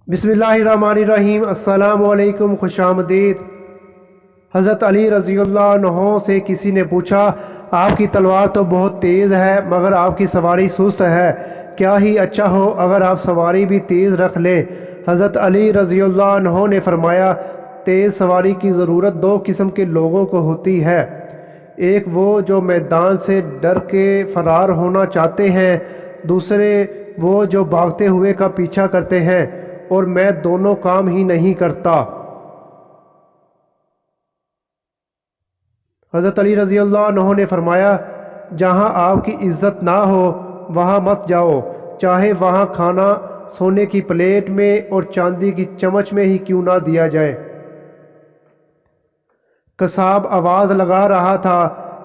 बिस्मिल्लाहिर्रहमानिर्रहीम। अस्सलामु अलैकुम, खुश आमदीद। हज़रत अली रज़ी अल्लाह अन्हो से किसी ने पूछा, आपकी तलवार तो बहुत तेज़ है मगर आपकी सवारी सुस्त है, क्या ही अच्छा हो अगर आप सवारी भी तेज़ रख लें। हज़रत अली रज़ी अल्लाह अन्हो ने फरमाया, तेज़ सवारी की ज़रूरत दो किस्म के लोगों को होती है। एक वो जो मैदान से डर के फ़रार होना चाहते हैं, दूसरे वो जो भागते हुए का पीछा करते हैं, और मैं दोनों काम ही नहीं करता। हज़रत अली रज़ी अल्लाह अन्हो ने फरमाया, जहाँ आपकी इज़्ज़त ना हो वहाँ मत जाओ, चाहे वहाँ खाना सोने की प्लेट में और चांदी की चम्मच में ही क्यों ना दिया जाए। कसाब आवाज़ लगा रहा था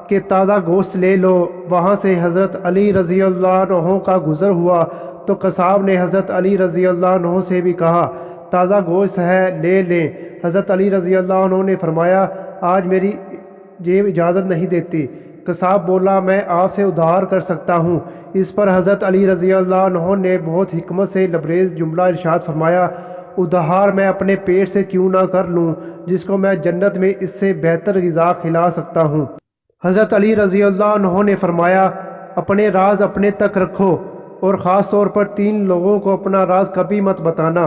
कि ताज़ा गोश्त ले लो। वहाँ से हज़रत अली रज़ी अल्लाह अन्हो का गुज़र हुआ तो कसाब ने हज़रत अली रज़ी अल्लाह अन्हो से भी कहा, ताज़ा गोश्त है, ले लें। हज़रत अली रज़ी अल्लाह अन्हो ने फरमाया, आज मेरी जेब इजाज़त नहीं देती। कसाब बोला, मैं आपसे उधार कर सकता हूँ। इस पर हज़रत अली रज़ी अल्लाह अन्हो ने बहुत हिकमत से लबरेज़ जुमला इरशाद फरमाया, उधार मैं अपने पेट से क्यों ना कर लूँ, जिसको मैं जन्नत में इससे बेहतर ग़िज़ा खिला सकता हूँ। हज़रत अली रज़ी अल्लाह अन्हो ने फरमाया, अपने राज अपने तक रखो और ख़ास तौर पर 3 लोगों को अपना राज कभी मत बताना।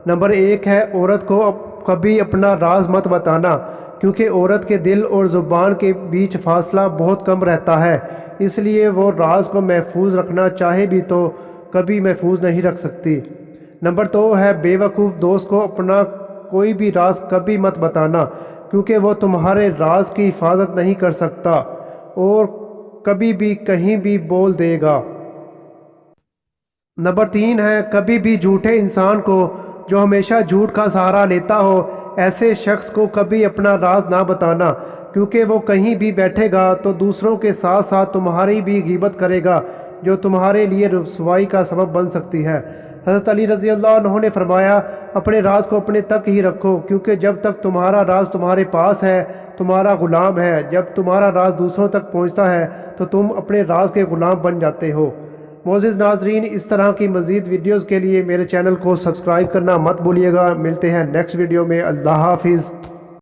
नंबर 1 है, औरत को कभी अपना राज मत बताना, क्योंकि औरत के दिल और ज़ुबान के बीच फासला बहुत कम रहता है, इसलिए वो राज को महफूज रखना चाहे भी तो कभी महफूज नहीं रख सकती। नंबर 2 है, बेवकूफ़ दोस्त को अपना कोई भी राज कभी मत बताना, क्योंकि वो तुम्हारे राज की हिफाजत नहीं कर सकता और कभी भी कहीं भी बोल देगा। नंबर 3 है, कभी भी झूठे इंसान को जो हमेशा झूठ का सहारा लेता हो, ऐसे शख्स को कभी अपना राज ना बताना, क्योंकि वो कहीं भी बैठेगा तो दूसरों के साथ साथ तुम्हारी भी गीबत करेगा, जो तुम्हारे लिए रुसवाई का सबब बन सकती है। हज़रत अली रज़ी अल्लाह अन्हो ने फरमाया, अपने राज को अपने तक ही रखो, क्योंकि जब तक तुम्हारा राज तुम्हारे पास है तुम्हारा ग़ुलाम है, जब तुम्हारा राज दूसरों तक पहुंचता है तो तुम अपने राज के ग़ुलाम बन जाते हो। मोअज़्ज़िज़ नाज़रीन, इस तरह की मज़ीद वीडियोज़ के लिए मेरे चैनल को सब्सक्राइब करना मत भूलिएगा। मिलते हैं नेक्स्ट वीडियो में। अल्लाह हाफ़िज़।